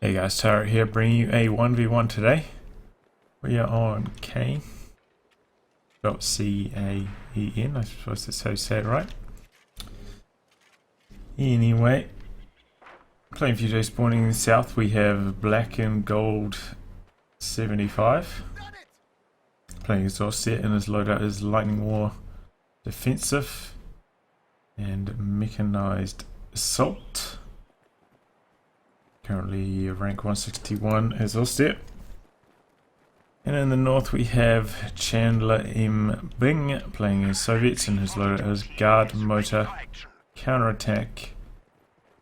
Hey guys, Tara here, bringing you a 1v1 today. We are on Caen. C-A-E-N, I suppose that's how you say it, right? Anyway, playing a few days spawning in the south, we have bblckandggld75. Playing his offset and his loadout is Lightning War Defensive and Mechanized Assault. Currently rank 161 as offset. And in the north we have Chandler M playing his Soviets and his loadout is Guard Motor, Counterattack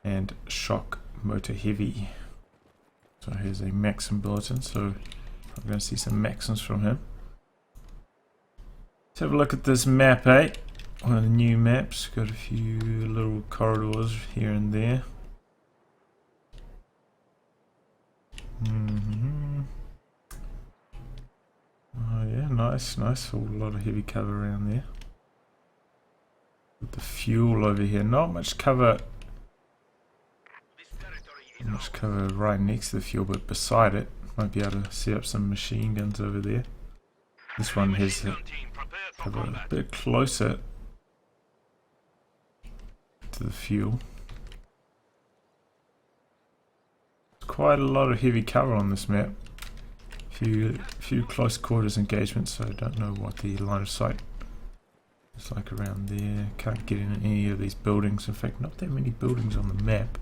and Shock Motor Heavy. So here's a Maxim bulletin, so I'm going to see some Maxims from him. Let's have a look at this map, one of the new maps. Got a few little corridors here and there. Oh yeah, nice. A lot of heavy cover around there. With the fuel over here, not much cover right next to the fuel, but beside it. Might be able to set up some machine guns over there. This one has cover a bit closer to the fuel. Quite a lot of heavy cover on this map. Few close quarters engagements, so I don't know what the line of sight is like around there. Can't get in any of these buildings. In fact, not that many buildings on the map.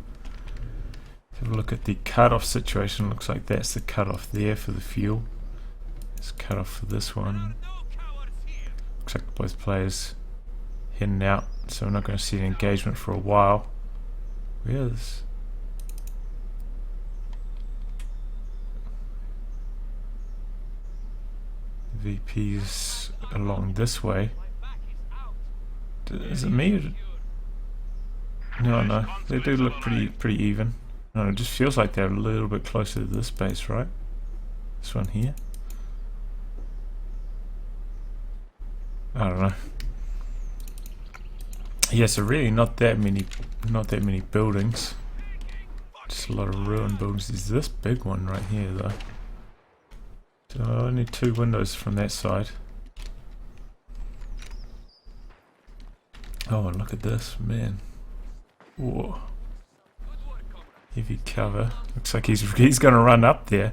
Have a look at the cutoff situation. Looks like that's the cutoff there for the fuel. It's cut off for this one. Looks like both players heading out, so we're not going to see an engagement for a while. Where is VPs along this way? Is it me? No, they do look pretty even. No, it just feels like they're a little bit closer to this base, right? This one here. I don't know. Yeah, so really not that many buildings. Just a lot of ruined buildings. There's this big one right here though. So only 2 windows from that side. Oh, and look at this, man. Whoa. Heavy cover. Looks like he's gonna run up there.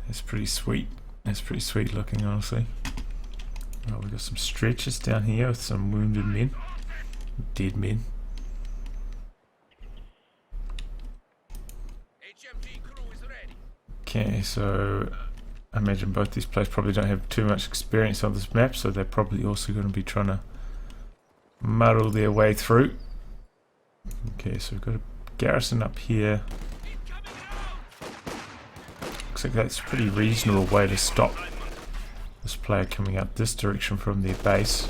That's pretty sweet. That's pretty sweet looking, honestly. Oh, we got some stretchers down here with some wounded men. Dead men. Okay, so I imagine both these players probably don't have too much experience on this map, so they're probably also going to be trying to muddle their way through. Okay, so we've got a garrison up here. Looks like that's a pretty reasonable way to stop this player coming up this direction from their base.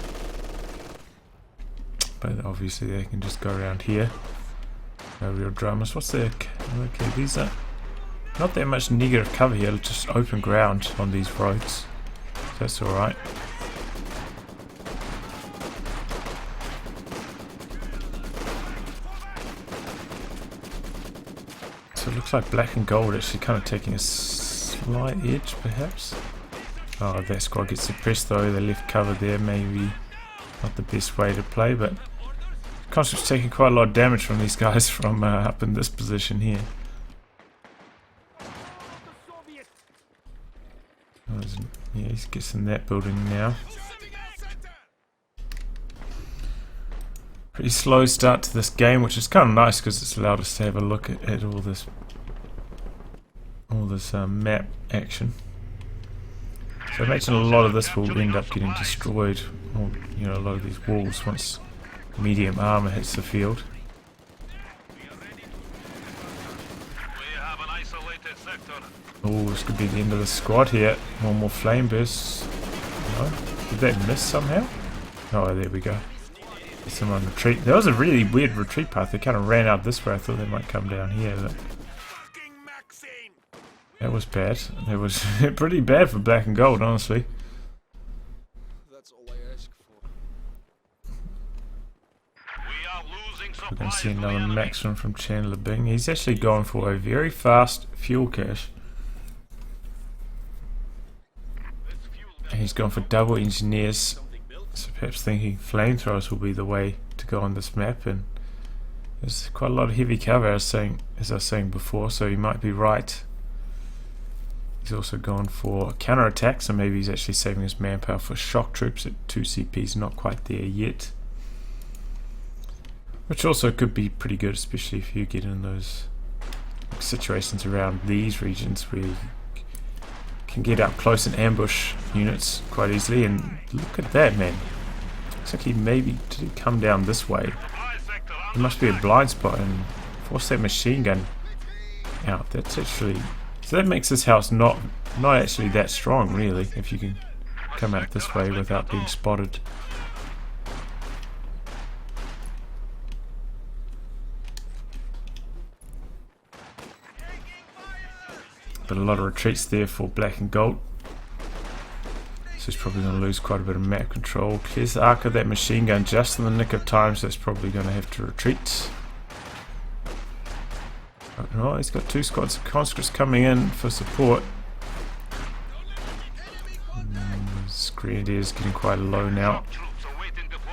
But obviously they can just go around here. No real dramas. What's their... Okay, these are... Not that much negative cover here, just open ground on these roads. That's alright. So it looks like black and gold actually kind of taking a slight edge, perhaps. Oh, that squad gets suppressed though. They left cover there, maybe not the best way to play, but Concept's taking quite a lot of damage from these guys from up in this position here. Yeah, he gets in that building now. Pretty slow start to this game, which is kind of nice because it's allowed us to have a look at all this map action. So I imagine a lot of this will end up getting destroyed, or you know, a lot of these walls once medium armor hits the field. Oh, this could be the end of the squad here. One more flame burst. No? Did they miss somehow? Oh, there we go. Some on retreat. That was a really weird retreat path. They kind of ran out this way. I thought they might come down here, but that was bad. That was pretty bad for black and gold, honestly. We're going to see another maximum from Chandler Bing. He's actually gone for a very fast fuel cache. And he's gone for double engineers. So perhaps thinking flamethrowers will be the way to go on this map. And there's quite a lot of heavy cover, as I was saying before, so he might be right. He's also gone for counter-attack, so maybe he's actually saving his manpower for shock troops at 2 CPs, not quite there yet. Which also could be pretty good, especially if you get in those situations around these regions where you can get up close and ambush units quite easily. And look at that, man. Looks like he maybe did he come down this way. There must be a blind spot and force that machine gun out. That's actually... So that makes this house not actually that strong, really, if you can come out this way without being spotted. But a lot of retreats there for black and gold. So he's probably going to lose quite a bit of map control. Clears the arc of that machine gun just in the nick of time, so it's probably going to have to retreat. Oh, he's got 2 squads of conscripts coming in for support. His grenadiers getting quite low now.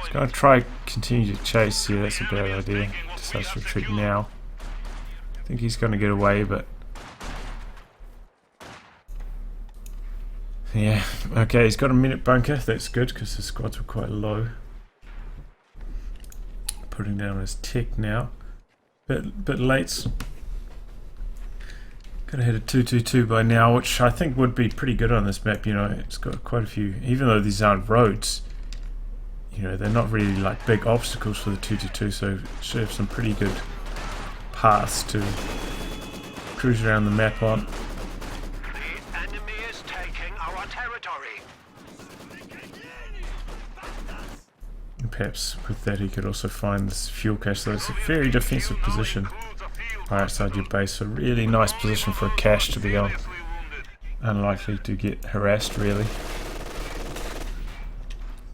He's going to try continue to chase. Yeah, that's a bad idea. Decides to retreat now. I think he's going to get away, but yeah, okay, he's got a minute bunker. That's good because the squads were quite low. Putting down his tech now. Bit late. Could have hit a 222 by now, which I think would be pretty good on this map. You know, it's got quite a few, even though these aren't roads, you know, they're not really like big obstacles for the 222, so it should have some pretty good paths to cruise around the map on. The enemy is taking our territory. And perhaps with that he could also find this fuel cache, so it's a very defensive position right outside your base, so really nice position for a cache to be on. Unlikely to get harassed, really.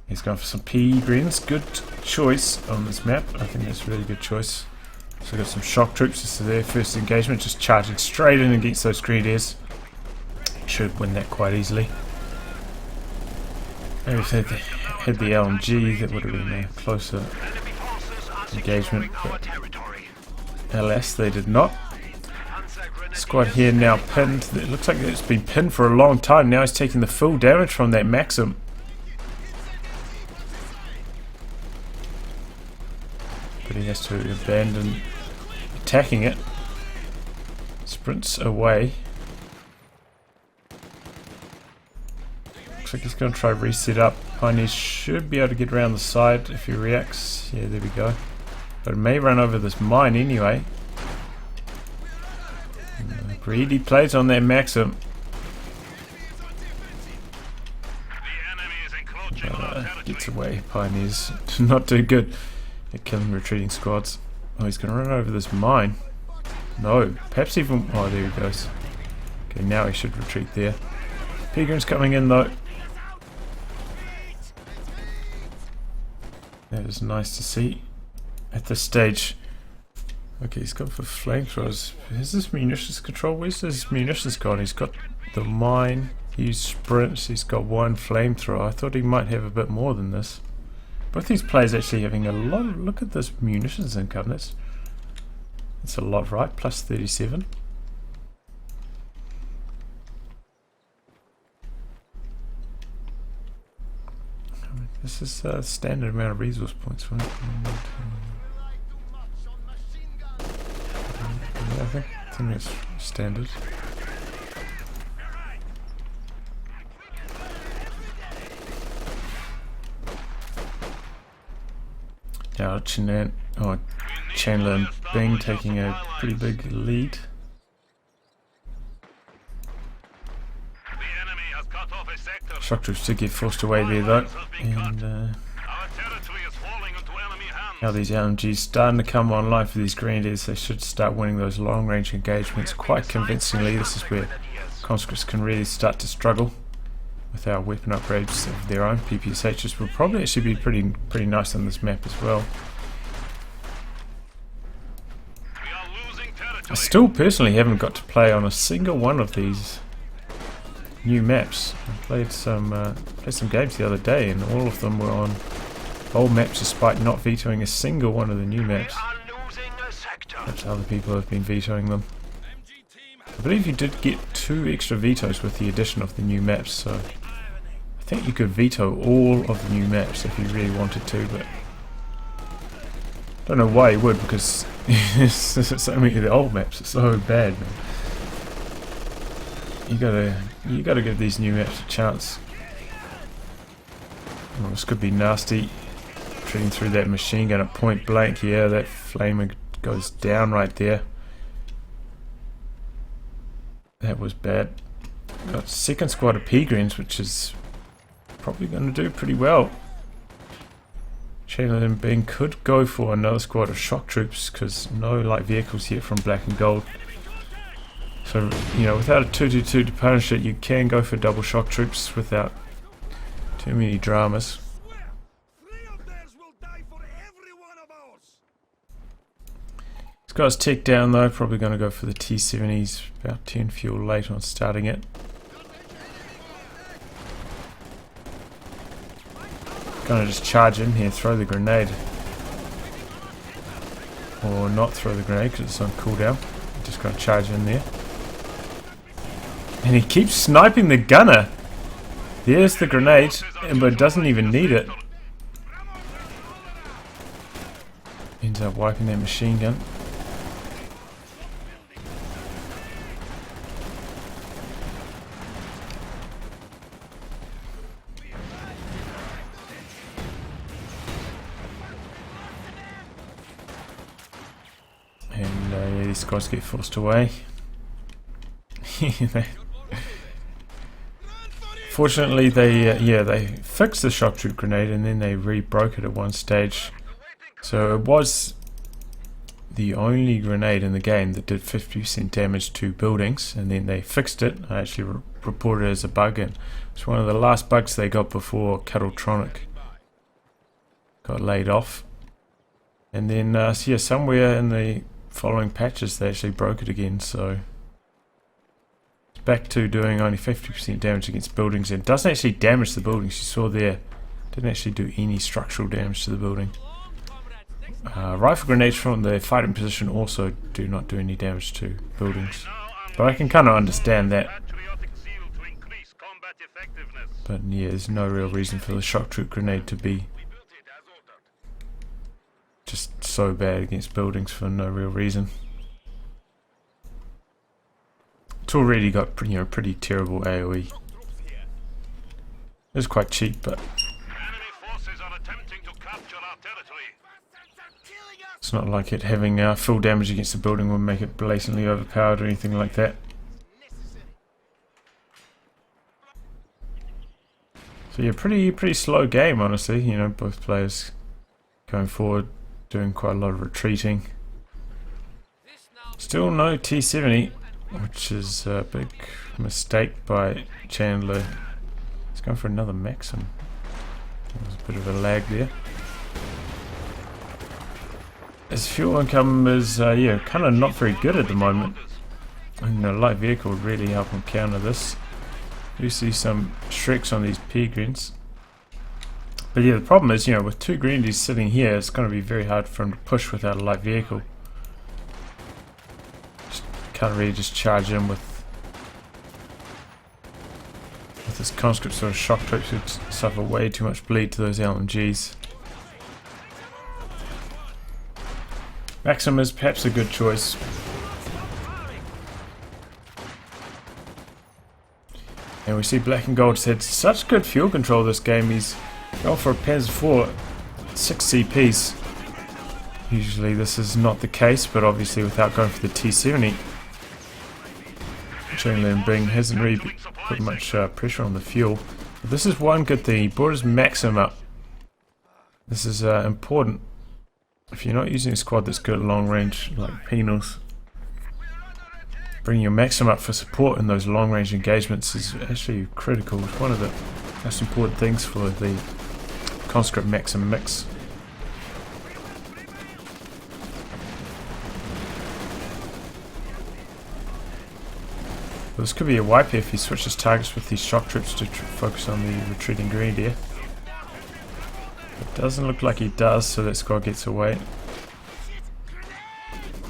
He's going for some PE greens. Good choice on this map. I think that's a really good choice. So got some shock troops. This is their first engagement, just charging straight in against those grenadiers. Should win that quite easily. Maybe if they had the LMG, that would have been a closer engagement, but alas, they did not. Squad here now pinned. It looks like it's been pinned for a long time. Now he's taking the full damage from that Maxim. But he has to abandon attacking it. Sprints away. Looks like he's going to try reset up. Pioneers should be able to get around the side if he reacts. Yeah, there we go. But it may run over this mine anyway. Greedy plays on that Maxim. Gets away. Pioneers not too good at killing retreating squads. Oh, he's going to run over this mine. No, perhaps even... Oh, there he goes. Okay, now he should retreat there. Pilgrim's coming in though. That is nice to see. At this stage, okay, he's gone for flamethrowers. Is this munitions control? Where's his munitions gone? He's got the mine, he used sprints, he's got 1 flamethrower. I thought he might have a bit more than this. Both these players actually having a lot of, look at this munitions income. That's a lot, right? Plus 37. This is a standard amount of resource points, right? I think it's standard. Now Chandler and Bing taking a pretty big lead. Shock troops did get forced away there though, and now these LMGs starting to come online for these grenadiers. They should start winning those long range engagements quite convincingly. This is where conscripts can really start to struggle with our weapon upgrades of their own. PPSHs will probably actually be pretty nice on this map as well. I still personally haven't got to play on a single one of these new maps. I played some games the other day, and all of them were on old maps, despite not vetoing a single one of the new maps. Perhaps other people have been vetoing them. I believe you did get 2 extra vetoes with the addition of the new maps, so I think you could veto all of the new maps if you really wanted to, but I don't know why you would, because so many of the old maps are so bad, man. You gotta give these new maps a chance. Oh, this could be nasty. Shooting through that machine gun at point blank. Yeah, that flamer goes down right there. That was bad. Got second squad of P-Greens, which is probably going to do pretty well. Chandler M could go for another squad of shock troops, because no light vehicles yet from Black and Gold. So, you know, without a 2-2-2 to punish it, you can go for double shock troops without too many dramas. This guy's ticked down though, probably going to go for the T-70s, about 10 fuel late on starting it. Gonna just charge in here, throw the grenade. Or not throw the grenade because it's on cooldown. Just gonna charge in there. And he keeps sniping the gunner. There's the grenade, but doesn't even need it. Ends up wiping that machine gun. And yeah, these guys get forced away. Fortunately, they fixed the shock troop grenade and then they re-broke it at one stage. So it was the only grenade in the game that did 50% damage to buildings, and then they fixed it. I actually reported it as a bug, and it's one of the last bugs they got before Cattletronic got laid off. And then so yeah, somewhere in the following patches they actually broke it again, so it's back to doing only 50% damage against buildings. It doesn't actually damage the buildings. You saw there, didn't actually do any structural damage to the building. Rifle grenades from the fighting position also do not do any damage to buildings, but I can kind of understand that. But yeah, there's no real reason for the shock troop grenade to be just so bad against buildings for no real reason. It's already got pretty terrible AoE. It's quite cheap, but it's not like it having full damage against the building will make it blatantly overpowered or anything like that. So yeah, pretty slow game, honestly. You know, both players going forward, doing quite a lot of retreating. Still no T-70, which is a big mistake by Chandler. He's going for another Maxim. There's a bit of a lag there. His fuel income is yeah, kind of not very good at the moment, and a light vehicle would really help him counter this. You see some Shreks on these P-Greens. But yeah, the problem is, you know, with 2 Greenies sitting here, it's going to be very hard for him to push without a light vehicle. Can't really just charge in with this conscript sort of shock troops who suffer way too much bleed to those LMGs. Maxim is perhaps a good choice. And we see Black and Gold's had such good fuel control this game. He's going for a Panzer IV, 6 CPs. Usually this is not the case, but obviously without going for the T-70, Chandler M hasn't really put much pressure on the fuel. But this is one good thing. He brought his Maxim up. This is important. If you're not using a squad that's good at long range, like Penals, bringing your Maxim up for support in those long range engagements is actually critical. It's one of the most important things for the conscript Maxim mix. This could be a wipe if he switches targets with these shock troops to focus on the retreating Grenadier. It doesn't look like he does, so that squad gets away.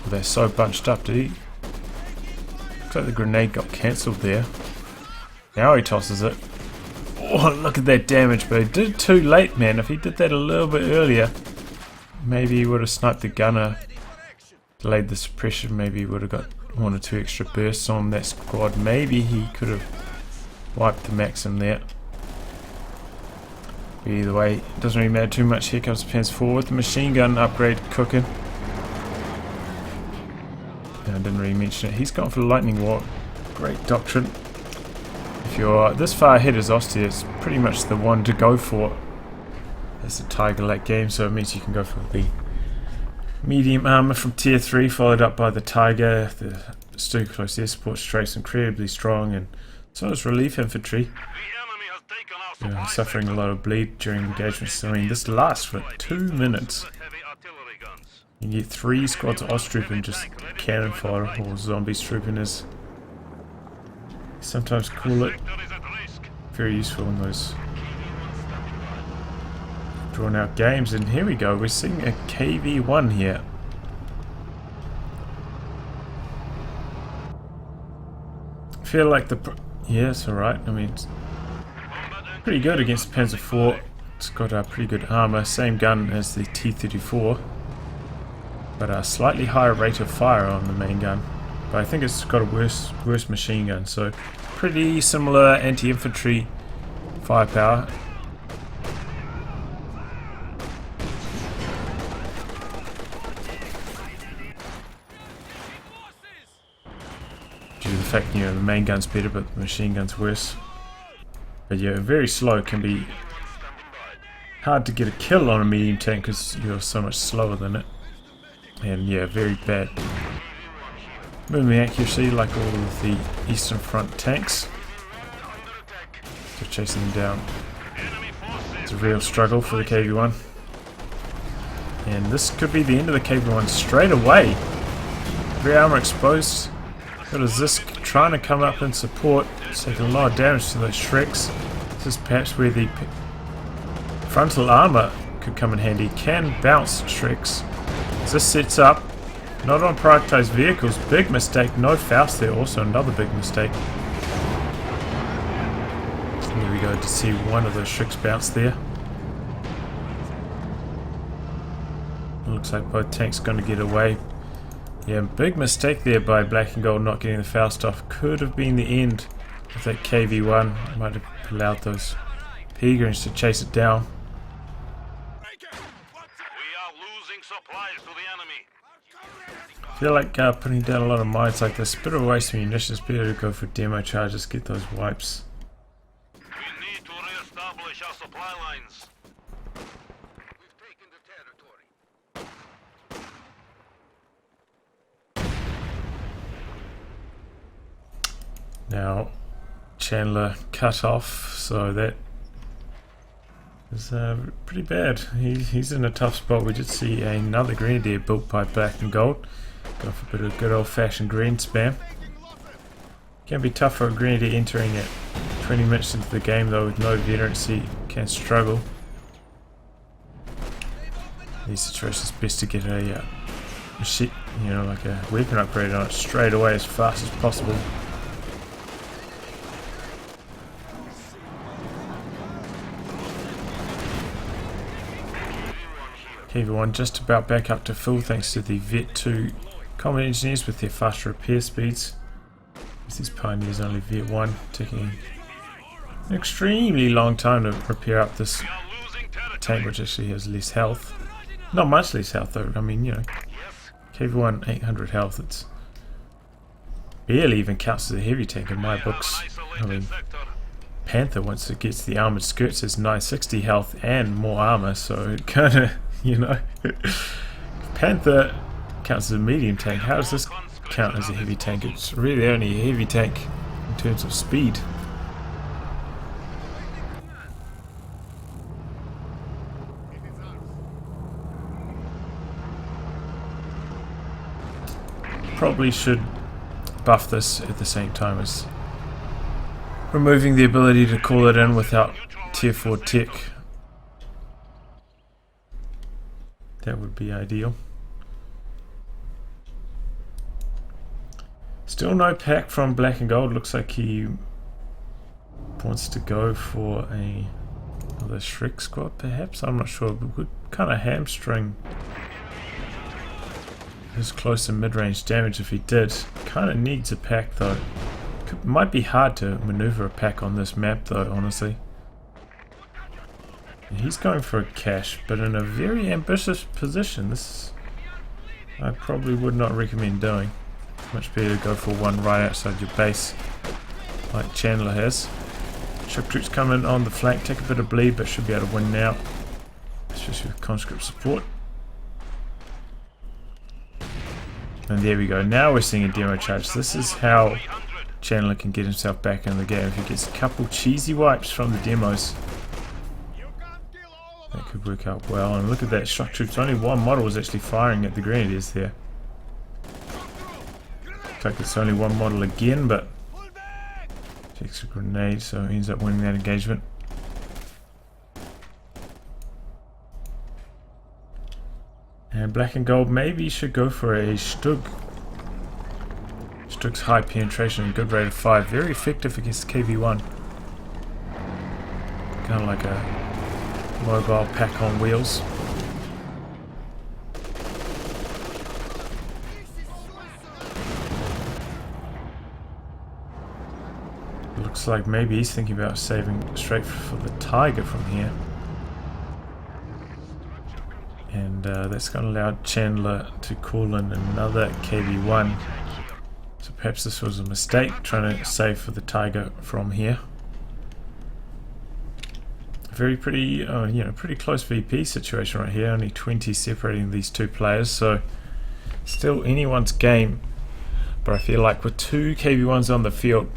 They're so bunched up, did he? Looks like the grenade got cancelled there. Now he tosses it. Oh, look at that damage, but he did it too late, man. If he did that a little bit earlier, maybe he would have sniped the gunner, delayed the suppression, maybe he would have got 1 or 2 extra bursts on that squad. Maybe he could have wiped the Maxim there. But either way, it doesn't really matter too much. Here comes Pence forward. The machine gun upgrade cooking. I didn't really mention it. He's gone for the lightning wall. Great doctrine. If you're this far ahead as Ostia, it's pretty much the one to go for as the Tiger late game, so it means you can go for the medium armor from tier 3, followed up by the Tiger. The Stu close air support straight's incredibly strong, and so is relief infantry. Suffering a lot of bleed during engagements. I mean, this lasts for 2 minutes. You get 3 squads of Osttroop and just cannon fodder, or zombies trooping as sometimes call it. Very useful in those drawn out games. And here we go, we're seeing a KV-1 here. I feel like yeah, it's alright. I mean, it's pretty good against the Panzer IV. It's got a pretty good armor, same gun as the T-34, but a slightly higher rate of fire on the main gun. But I think it's got a worse machine gun, so pretty similar anti-infantry firepower. Due to the fact, you know, the main gun's better but the machine gun's worse. But yeah, very slow. Can be hard to get a kill on a medium tank because you're so much slower than it. And yeah, very bad movement accuracy like all of the Eastern Front tanks. So chasing them down, it's a real struggle for the KV-1. And this could be the end of the KV-1 straight away. Rear armor exposed. What is this? Trying to come up and support. It's taking a lot of damage to those Shreks. This is perhaps where the frontal armor could come in handy. Can bounce Shreks. This sets up, not on prioritized vehicles. Big mistake. No Faust there. Also another big mistake. There we go, to see one of those Shreks bounce there. Looks like both tanks going to get away. Yeah, big mistake there by Black and Gold not getting the Faust off. Could have been the end of that KV-1. Might have allowed those Peregrines to chase it down. I feel like putting down a lot of mines like this, bit of a waste of munitions. Better to go for demo charges, get those wipes. We need to re-establish our supply lines. We've taken the territory. Now, Chandler cut off, so that is pretty bad. He's in a tough spot. We did see another Grenadier built by Black and Gold. Go for a bit of good old-fashioned green spam. Can be tough for a Grenadier entering at 20 minutes into the game, though, with no veterancy. Can struggle. In these situations, it's best to get a machine, you know, like a weapon upgrade on it straight away as fast as possible. KV-1 just about back up to full thanks to the Vet 2 combat engineers with their faster repair speeds. These Pioneers only Vet 1, taking an extremely long time to repair up this tank, which actually has less health. Not much less health though. I mean, you know, KV-1 800 health. It's barely even counts as a heavy tank in my books. I mean, Panther, once it gets the armored skirts, has 960 health and more armor, so it kind of, you know, Panther counts as a medium tank. How does this count as a heavy tank? It's really only a heavy tank in terms of speed. Probably should buff this at the same time as removing the ability to call it in without tier 4 tech. That would be ideal. Still no pack from Black and Gold. Looks like he wants to go for another Shrek squad perhaps. I'm not sure, but would kind of hamstring his close and mid-range damage if he did. Kind of needs a pack though. Might be hard to maneuver a pack on this map though, honestly. He's going for a cache, but in a very ambitious position. This I probably would not recommend doing. Much better to go for one right outside your base, like Chandler has. Shock troops come in on the flank, take a bit of bleed, but should be able to win now, especially with conscript support. And there we go. Now we're seeing a demo charge. This is how Chandler can get himself back in the game. If he gets a couple cheesy wipes from the demos, that could work out well. And look at that, shock troops. Only one model was actually firing at the grenadiers there. Looks like it's only one model again, but takes a grenade, so he ends up winning that engagement. And Black and Gold maybe should go for a Stug. Stug's high penetration and good rate of fire, very effective against KV1. Kind of like a mobile pack on wheels. Looks like maybe he's thinking about saving straight for the Tiger from here. And that's going to allow Chandler to call in another KV1. So perhaps this was a mistake, trying to save for the Tiger from here. Very pretty close VP situation right here. Only 20 separating these two players, so still anyone's game. But I feel like with two KV1s on the field,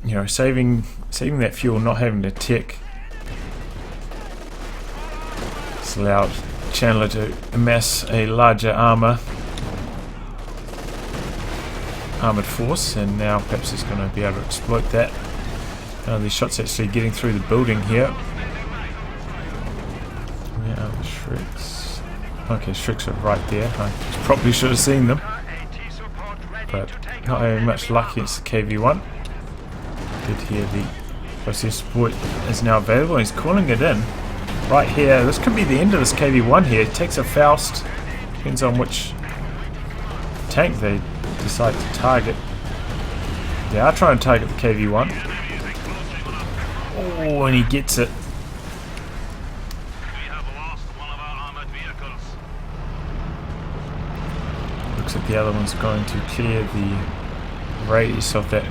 you know, saving that fuel, not having to tech, it's allowed Chandler to amass a larger armoured force, and now perhaps he's going to be able to exploit that. These shots actually getting through the building here. Where are the Shreks? Okay, Shreks are right there. I probably should have seen them, but not having much luck against the KV1. Did hear the process support is now available, and he's calling it in right here. This could be the end of this KV1 here. It takes a Faust, depends on which tank they decide to target. They are trying to target the KV1. Oh, and he gets it. Looks like the other one's going to clear the radius of that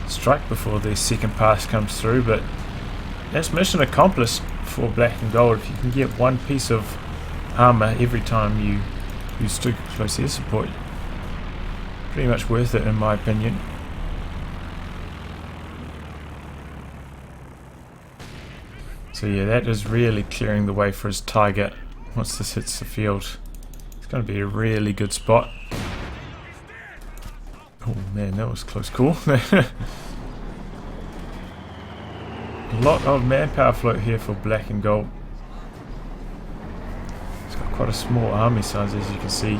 strike before the second pass comes through, but that's mission accomplished for Black and Gold. If you can get one piece of armor every time you use close air support, pretty much worth it in my opinion. So yeah, that is really clearing the way for his Tiger. Once this hits the field, it's going to be a really good spot. Oh man, that was a close call. A lot of manpower float here for Black and Gold. It's got quite a small army size, as you can see.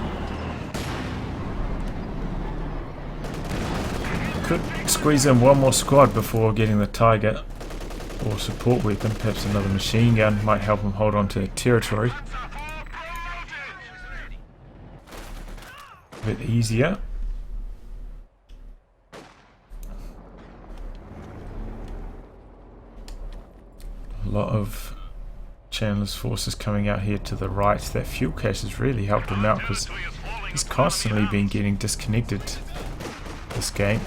Could squeeze in one more squad before getting the Tiger or support weapon. Perhaps another machine gun might help him hold on to territory a bit easier. A lot of Chandler's forces coming out here to the right. That fuel cache has really helped him out because he's constantly been getting disconnected this game.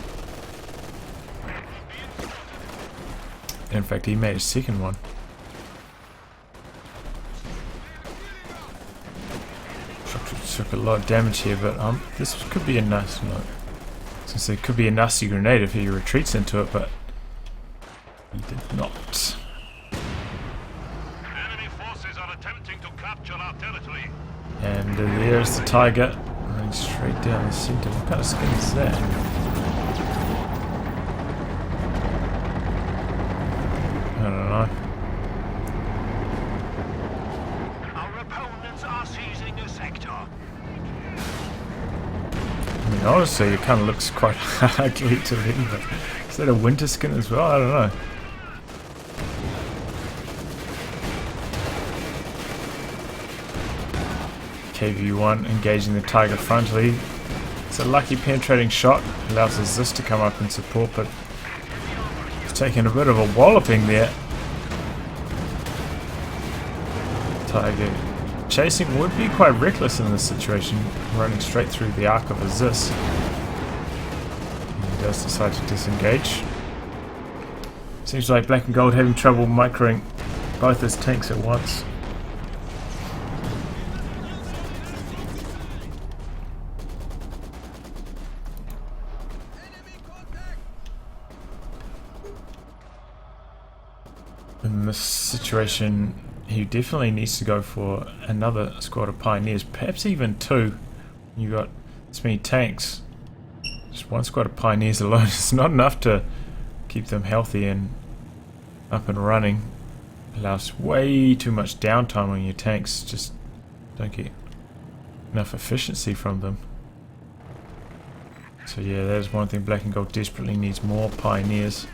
In fact, he made a second one. Took a lot of damage here, but this could be a nice note. Since it could be a nasty grenade if he retreats into it, but he did not. Enemy forces are attempting to capture our territory. And there's the Tiger running straight down the center. What kind of skin is that? honestly, it kind of looks quite ugly to me. But is that a winter skin as well? I don't know. KV-1 engaging the Tiger frontally. It's a lucky penetrating shot. Allows us this to come up and support, but it's taking a bit of a walloping there. Tiger chasing would be quite reckless in this situation, running straight through the arc of a Zis. He does decide to disengage. Seems like Black and Gold having trouble microing both his tanks at once. In this situation, he definitely needs to go for another squad of Pioneers, perhaps even two. You got this many tanks. Just one squad of Pioneers alone is not enough to keep them healthy and up and running. Allows way too much downtime on your tanks. Just don't get enough efficiency from them. So yeah, there's one thing Black and Gold desperately needs: more Pioneers.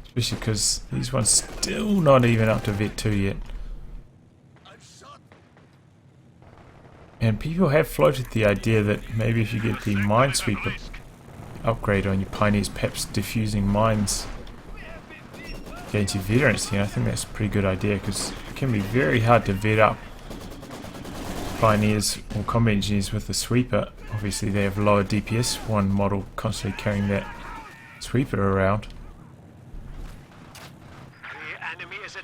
Especially because these ones still not even up to Vet 2 yet. And people have floated the idea that maybe if you get the Minesweeper upgrade on your Pioneers, perhaps diffusing mines gains you veterancy. And I think that's a pretty good idea, because it can be very hard to vet up Pioneers or combat engineers with the Sweeper. Obviously they have lower DPS, one model constantly carrying that Sweeper around.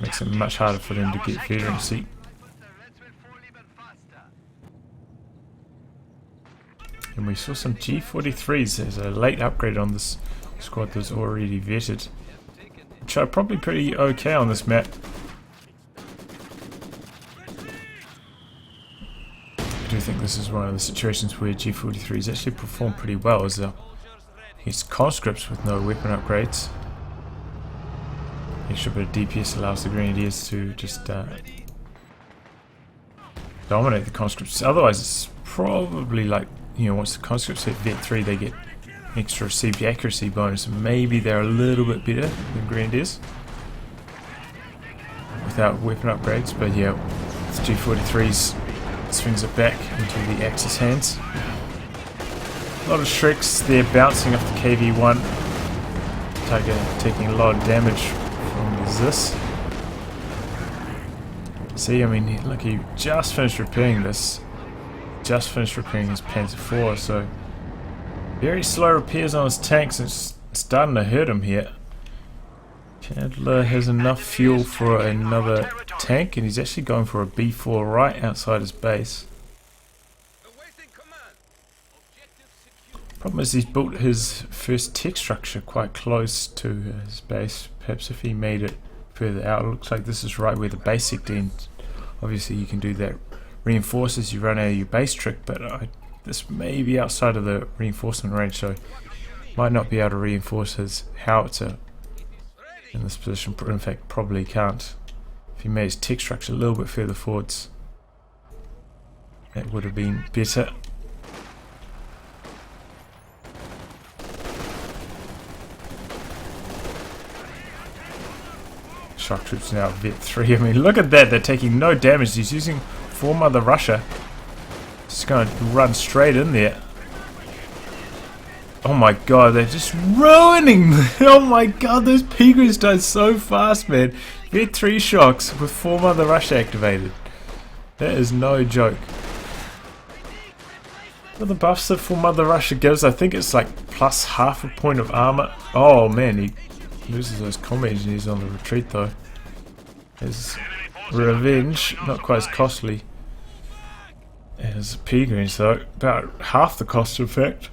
Makes it much harder for them to get veterancy. And we saw some G43s as a late upgrade on this squad that was already vetted, which are probably pretty okay on this map. I do think this is one of the situations where G43s actually perform pretty well as against conscripts with no weapon upgrades. Extra bit of DPS allows the Grenadiers to just dominate the conscripts. Otherwise it's probably like, you know, once the conscripts hit Vet 3 they get extra received accuracy bonus, and maybe they're a little bit better than Grenadiers without weapon upgrades. But yeah, the G43s swings it back into the Axis hands. A lot of Shreks there bouncing off the KV-1. Tiger taking a lot of damage from the Zis. See, I mean, look, he just finished repairing this. Just finished repairing his Panzer IV, so very slow repairs on his tanks. It's starting to hurt him here. Chandler has enough fuel for another tank, and he's actually going for a B4 right outside his base. Problem is he's built his first tech structure quite close to his base. Perhaps if he made it further out. It looks like this is right where the base sector ends. Obviously you can do that reinforce as you run out of your base trick, but this may be outside of the reinforcement range, so might not be able to reinforce his howitzer in this position. In fact, probably can't. If he made his tech structure a little bit further forwards, that would have been better. Shock troops now Vet 3. I mean, look at that, they're taking no damage. He's using 4 Mother Russia. Just going to run straight in there. Oh my god, they're just ruining. Oh my god, those Peagrams died so fast, man. Vet 3 shocks with 4 Mother Russia activated. That is no joke. Well, the buffs that 4 Mother Russia gives, I think it's like plus half a point of armor. Oh man, he loses those combat engineers on the retreat though. His revenge, not quite as costly as Peagrams though, about half the cost in fact.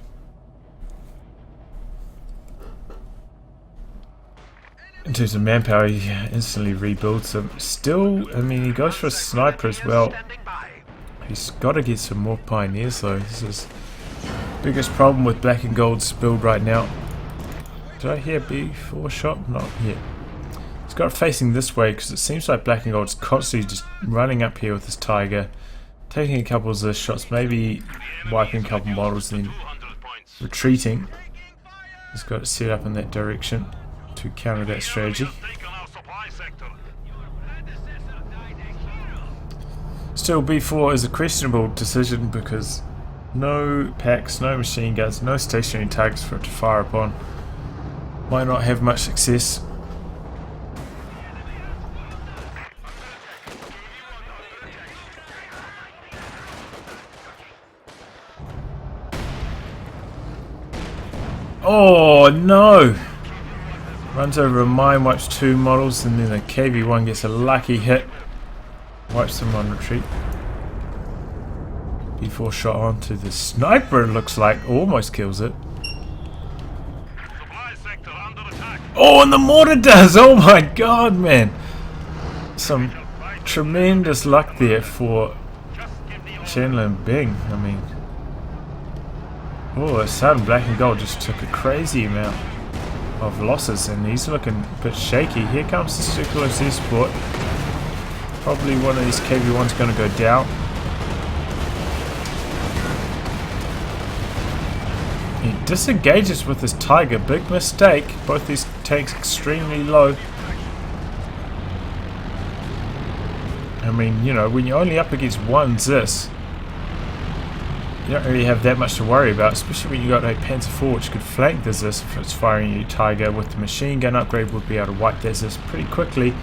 In terms of manpower, he instantly rebuilds them. Still, I mean, he goes for a sniper as well. He's got to get some more pioneers though. This is the biggest problem with Black and Gold's build right now. Did I hear B4 shot? Not yet. He's got it facing this way because it seems like Black and Gold's constantly just running up here with his Tiger, taking a couple of those shots, maybe wiping a couple models, then retreating. He's got it set up in that direction to counter that strategy. Still, B4 is a questionable decision because no packs, no machine guns, no stationary targets for it to fire upon. Might not have much success. Oh no! Runs over a mine, wipes 2 models, and then the KV-1 gets a lucky hit. Wipes them on retreat. B4 shot onto the sniper, it looks like. Almost kills it. Oh, and the mortar does! Oh my god, man! Some tremendous luck there for Chandler M. I mean... Oh, Southern Black and Gold just took a crazy amount of losses, and he's looking a bit shaky. Here comes the Circular Z-Sport. Probably one of these KV-1's going to go down. He disengages with his Tiger. Big mistake. Both these tanks extremely low. I mean, you know, when you're only up against one Zis, you don't really have that much to worry about, especially when you got a Panzer IV which could flank the Zis if it's firing your Tiger. With the machine gun upgrade, would be able to wipe that Zis pretty quickly.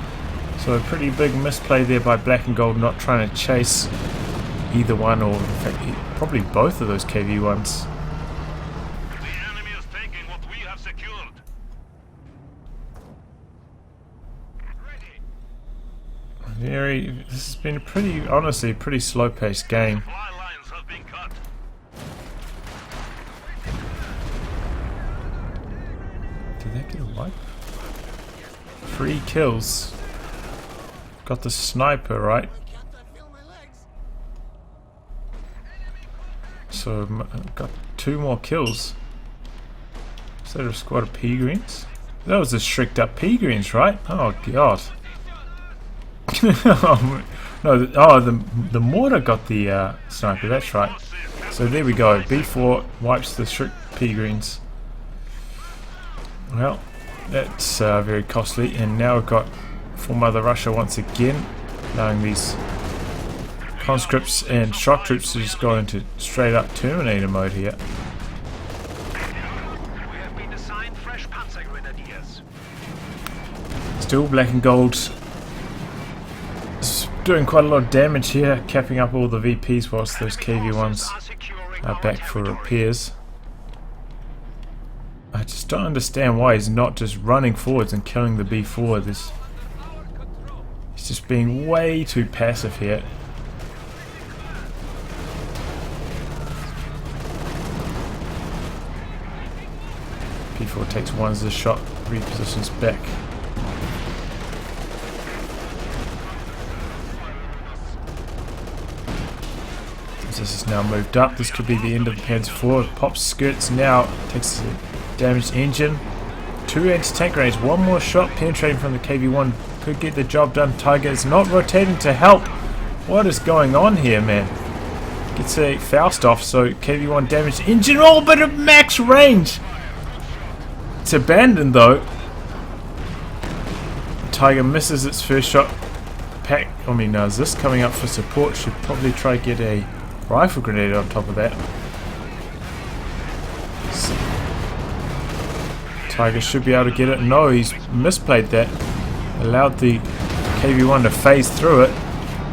So a pretty big misplay there by Black and Gold, not trying to chase either one, or in fact probably both of those KV-1s. The enemy is taking what we have secured. This has been a pretty, honestly, pretty slow-paced game. Fly lines have been cut. Did that get a wipe? 3 kills. Got the sniper, right? So, got 2 more kills. Is that a squad of P-Greens? That was the shrieked up P-Greens, right? Oh, God. No, the mortar got the sniper, that's right. So there we go. B4 wipes the shrieked P-Greens. Well, that's very costly, and now we've got for Mother Russia once again, allowing these conscripts and shock troops to just go into straight up Terminator mode here. We have been assigned fresh Panzer Grenadiers. Still, Black and Gold is doing quite a lot of damage here, capping up all the VPs whilst those KV-1s are back for repairs. I just don't understand why he's not just running forwards and killing the B4. He's just being way too passive here. P4 takes one as a shot, repositions back. This is now moved up. This could be the end of the Panzer IV. Pops skirts now, takes a damaged engine. 2 anti-tank grenades, 1 more shot penetrating from the KV-1 could get the job done. Tiger is not rotating to help. What is going on here, man? Gets a Faust off, so KV-1 damaged engine. Oh, but at max range! It's abandoned though. Tiger misses its first shot. Pack, is this coming up for support? Should probably try to get a rifle grenade on top of that. Tiger should be able to get it. No, he's misplayed that. Allowed the KV-1 to phase through it.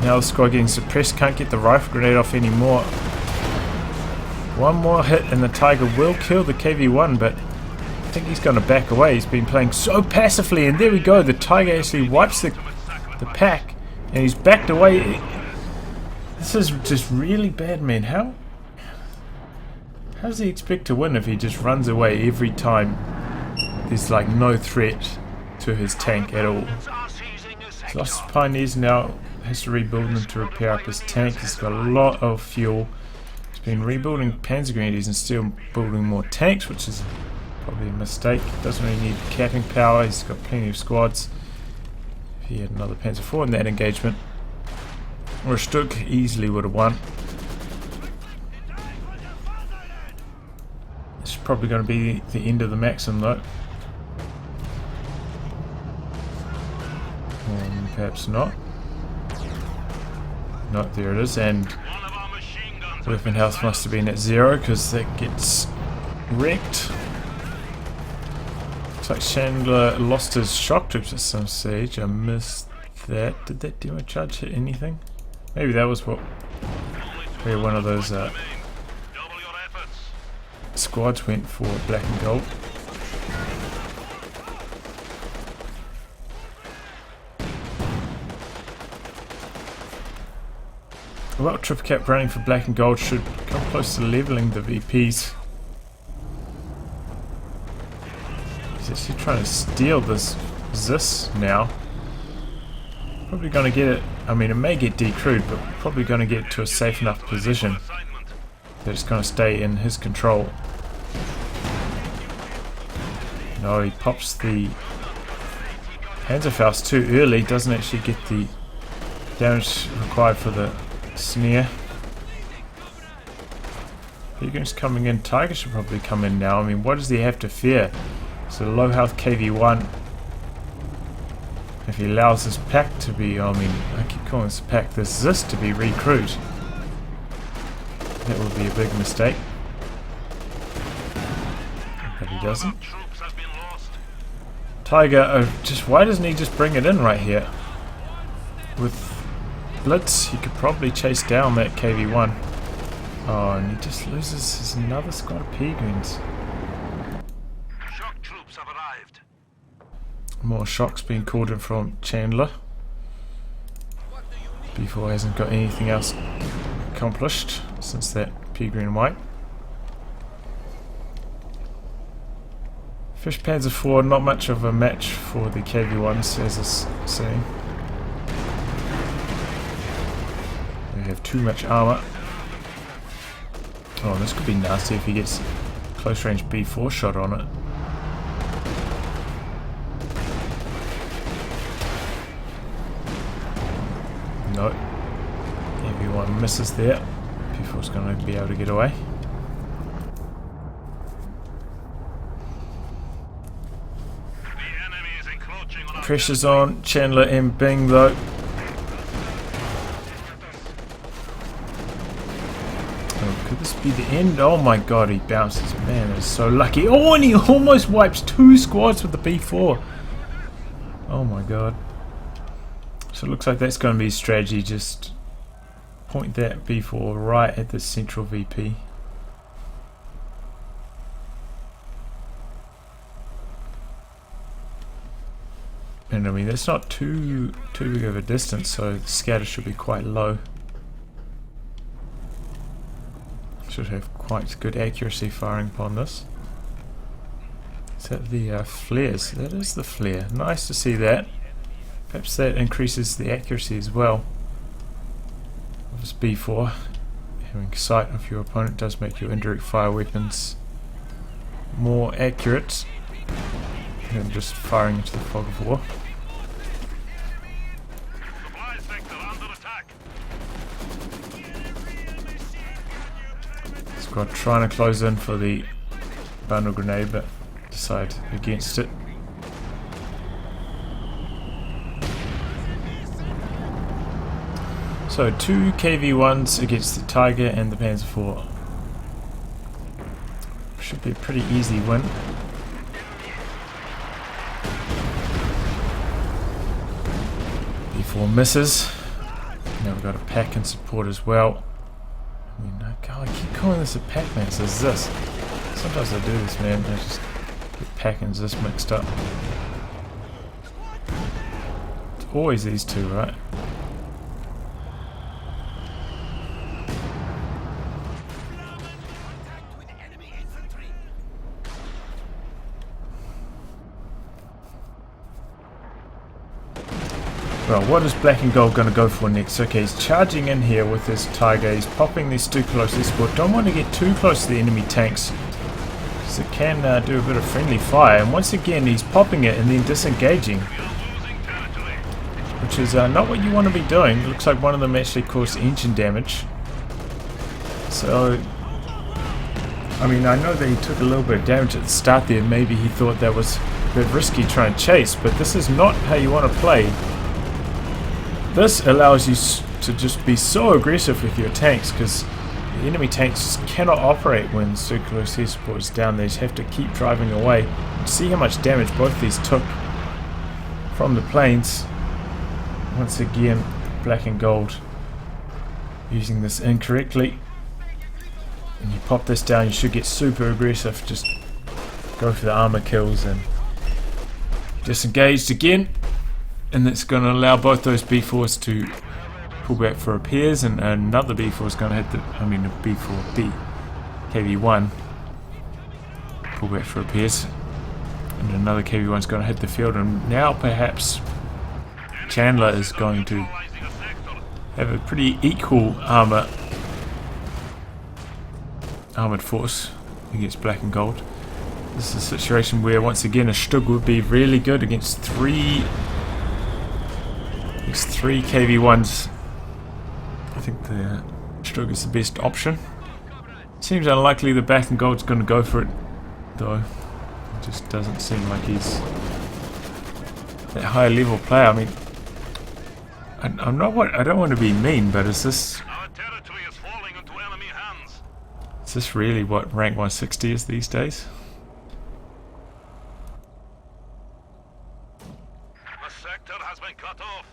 Now the squad getting suppressed. Can't get the rifle grenade off anymore. 1 more hit and the Tiger will kill the KV-1, but I think he's going to back away. He's been playing so passively, and there we go. The Tiger actually wipes the pack, and he's backed away. This is just really bad, man. How does he expect to win if he just runs away every time there's like no threat to his tank at all? He's lost his pioneers now. Has to rebuild them to repair up his tank. He's got a lot of fuel. He's been rebuilding Panzer Grenadiers and still building more tanks, which is probably a mistake. Doesn't really need capping power. He's got plenty of squads. If he had another Panzer IV in that engagement, or a Stuck, easily would have won. This probably going to be the end of the Maxim though. Perhaps not. No, there it is, and weapon health must have been at 0 because that gets wrecked. Looks like Chandler lost his shock troops at some stage. I missed that. Did that demo charge hit anything? Maybe that was what. Where one of those squads went for black and gold. Well, triple cap running for black and gold should come close to leveling the VPs. He's actually trying to steal this now. Probably going to get it. I mean, it may get decrewed, but probably going to get to a safe enough position that it's going to stay in his control. No, he pops the Panzerfaust too early. Doesn't actually get the damage required for the Sneer. Peagrin's coming in. Tiger should probably come in now. I mean, what does he have to fear? So low health KV1. If he allows this pack to be, I mean, I keep calling this pack, this to be recruit. That would be a big mistake. But he doesn't. Tiger, just why doesn't he just bring it in right here? With Blitz, he could probably chase down that KV1. Oh, and he just loses his another squad of Peagrins. Shock troops have arrived. More shocks being called in from Chandler. B4 hasn't got anything else accomplished since that Peagrin wipe. Fish Panzer 4, not much of a match for the KV1s, as it's saying. They have too much armor. Oh, this could be nasty if he gets close range B4 shot on it. No. Everyone misses there. B4's going to be able to get away. Pressure's on Chandler M Bing though. Oh, could this be the end? Oh my god, he bounces. Man, it's so lucky. Oh, and he almost wipes 2 squads with the B4. Oh my god. So it looks like that's going to be his strategy. Just point that B4 right at the central VP. And I mean, that's not too big of a distance, so the scatter should be quite low. Should have quite good accuracy firing upon this. Is that the flares? That is the flare. Nice to see that. Perhaps that increases the accuracy as well of this B4. Having sight of your opponent does make your indirect fire weapons more accurate than just firing into the fog of war. Squad trying to close in for the bundle grenade, but decide against it. So 2 KV1s against the Tiger and the Panzer 4. Should be a pretty easy win. B4 misses. Now we've got a pack in support as well. I mean, God, I keep calling this a pack, man. So it's this. Sometimes I do this, man. I just get pack and this mixed up. It's always these two, right? Well, what is black and gold going to go for next? Okay, he's charging in here with his Tiger. He's popping these too close escort. Don't want to get too close to the enemy tanks, because it can do a bit of friendly fire. And once again, he's popping it and then disengaging, which is not what you want to be doing. It looks like one of them actually caused engine damage. So I mean, I know that he took a little bit of damage at the start there. Maybe he thought that was a bit risky trying to chase, but this is not how you want to play. This allows you to just be so aggressive with your tanks, because the enemy tanks cannot operate when circular sea support is down. They just have to keep driving away. See how much damage both these took from the planes. Once again, black and gold using this incorrectly. When you pop this down, you should get super aggressive. Just go for the armor kills and disengaged again. And that's going to allow both those B4s to pull back for repairs, and another B4 is going to hit the, a B4B, KV1, pull back for repairs, and another KV1 is going to hit the field, and now perhaps Chandler is going to have a pretty equal armored force against black and gold. This is a situation where once again a Stug would be really good against three KV1s. I think the Stug is the best option. Seems unlikely the black and gold's going to go for it, though. It just doesn't seem like he's that high level player. I mean, I don't want to be mean, but is this really what rank 160 is these days? The sector has been cut off.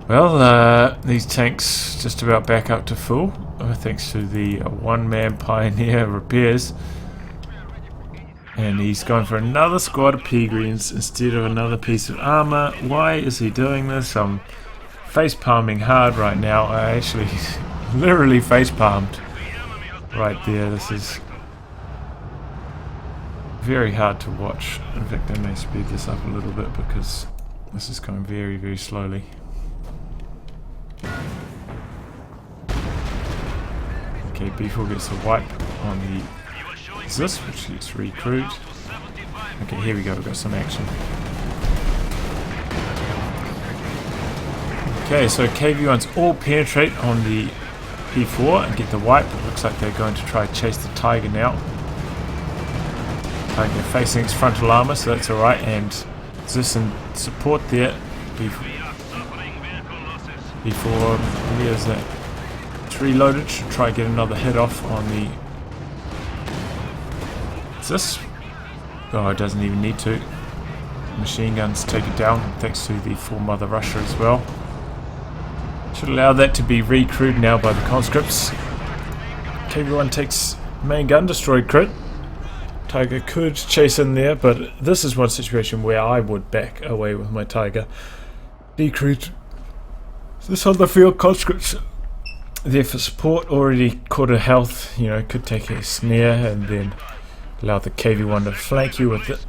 Well, these tanks just about back up to full, thanks to the one-man pioneer repairs. And he's going for another squad of P-Greens instead of another piece of armor. Why is he doing this? I'm face-palming hard right now. I actually literally face-palmed right there. This is very hard to watch. In fact, I may speed this up a little bit because this is going very, very slowly. Okay, B4 gets a wipe on the this, which gets recruit. Okay, here we go, we've got some action. Okay, so KV1s all penetrate on the P4 and get the wipe. It looks like they're going to try to chase the Tiger now. Tiger facing its frontal armor, so that's alright, and this in support there. B4, where's that? It's reloaded, should try to get another hit off on the... What's this? Oh, it doesn't even need to. Machine guns take it down, thanks to the full Mother Russia as well. Should allow that to be recrewed now by the conscripts. KV1 takes main gun, destroyed crit. Tiger could chase in there, but this is one situation where I would back away with my Tiger. Decrete. This on the field, conscripts there for support, already quarter health, you know, could take a snare and then allow the KV1 to flank you with it.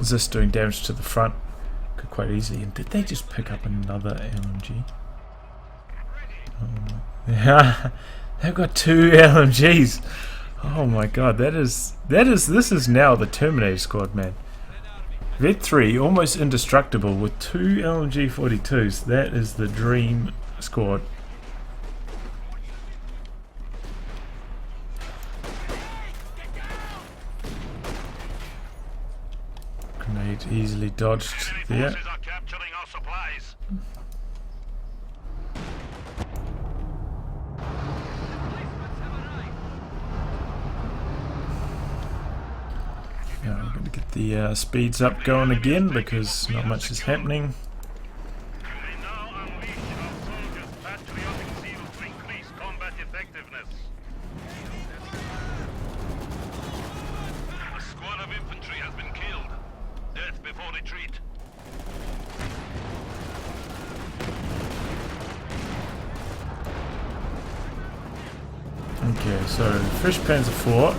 Is this doing damage to the front? Could quite easily. And did they just pick up another LMG? Yeah, they've got 2 LMGs. Oh my god, this is now the Terminator squad, man. Vet 3, almost indestructible with 2 LMG 42s. That is the dream squad. Grenade easily dodged there. Yeah, I'm going to get the speeds up going again because not much is happening. Okay, so Fresh Panzer 4.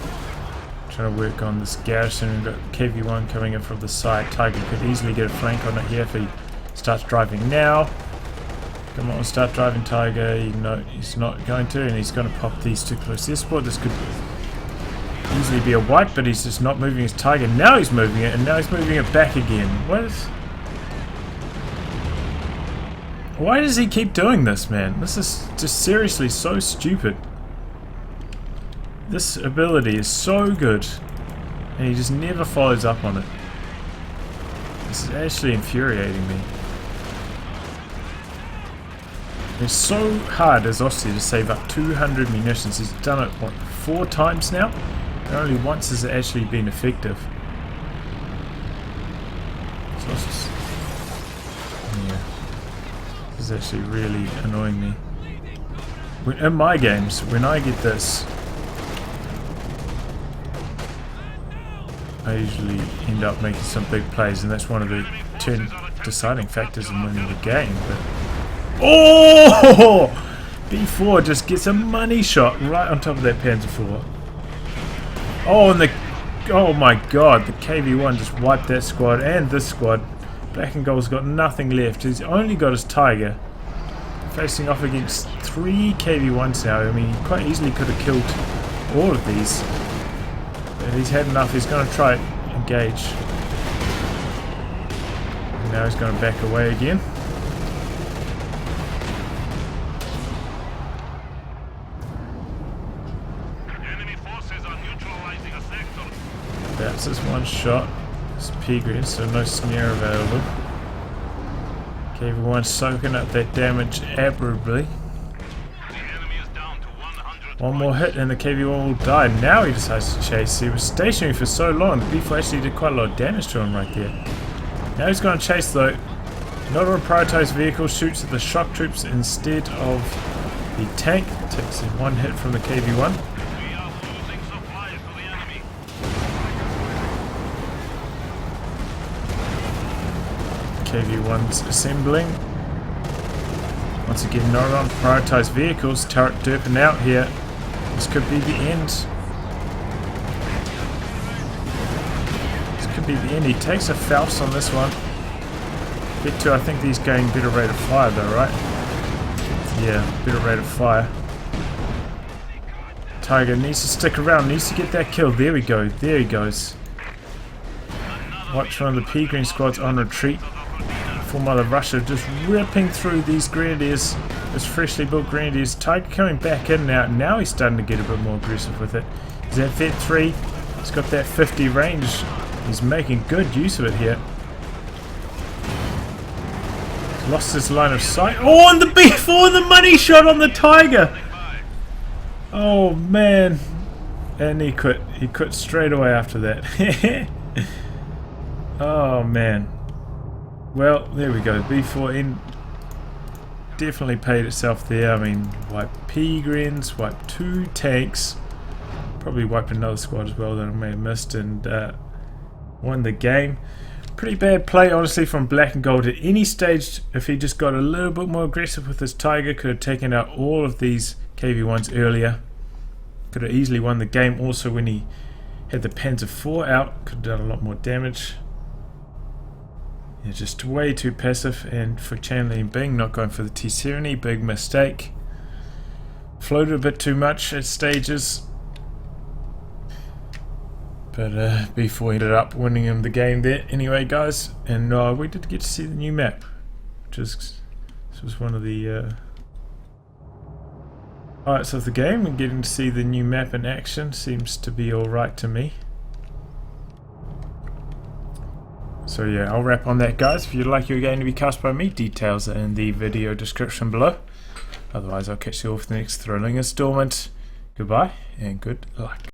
Trying to work on this garrison. We've got KV1 coming in from the side. Tiger could easily get a flank on it here if he starts driving now. Come on, start driving, Tiger. You know he's not going to, and he's going to pop these too close to the sport. This could easily be a wipe, but he's just not moving his Tiger. Now he's moving it, and now he's moving it back again. Why does he keep doing this, man? This is just seriously so stupid. This ability is so good, and he just never follows up on it. This is actually infuriating me. It's so hard as Aussie to save up 200 munitions. He's done it, what, 4 times now? And only once has it actually been effective. So it's just, yeah, this is actually really annoying me. In my games, when I get this, I usually end up making some big plays, and that's one of the deciding factors in winning the game. But oh! B4 just gets a money shot right on top of that Panzer IV. Oh, and oh my god, the KV-1 just wiped that squad and this squad. Black and Gold's got nothing left. He's only got his Tiger. Facing off against 3 KV-1s now. I mean, he quite easily could have killed all of these. But he's had enough. He's going to try and engage. And now he's going to back away again. That's just one shot. It's P-Green, so no snare available. KV-1 soaking up that damage admirably. One more hit and the KV-1 will die. Now he decides to chase. He was stationary for so long. The B4 actually did quite a lot of damage to him right there. Now he's going to chase though. Not on a prioritized vehicle. Shoots at the shock troops instead of the tank. Takes one hit from the KV-1. KV-1's assembling. Once again, not on prioritized vehicles. Turret derping out here. This could be the end. This could be the end. He takes a Faust on this one. Bit 2, I think he's going better rate of fire though, right? Yeah, better rate of fire. Tiger needs to stick around, needs to get that kill. There we go, there he goes. Watch one of the P-Green squads on retreat. Full Mother Russia just ripping through these Grenadiers, this freshly built Grenadiers. Tiger coming back in now. Now he's starting to get a bit more aggressive with it. He's at Vet 3. He's got that 50 range. He's making good use of it here. He's lost his line of sight. Oh, and the B4, the money shot on the Tiger. Oh man. And he quit. He quit straight away after that. Oh man. Well, there we go. B4N definitely paid itself there. I mean, wiped P-Grens, wiped 2 tanks, probably wiped another squad as well that I may have missed, and won the game. Pretty bad play, honestly, from Black and Gold. At any stage, if he just got a little bit more aggressive with his Tiger, could have taken out all of these KV-1s earlier. Could have easily won the game. Also, when he had the Panzer IV out, could have done a lot more damage. Yeah, just way too passive, and for Chandler M not going for the T-70, big mistake. Floated a bit too much at stages, but B4 ended up winning him the game there anyway, guys. And we did get to see the new map, which is, this was one of the highlights of the game, and getting to see the new map in action seems to be alright to me. So yeah, I'll wrap on that, guys. If you'd like your game to be cast by me, details are in the video description below. Otherwise, I'll catch you all for the next thrilling installment. Goodbye and good luck.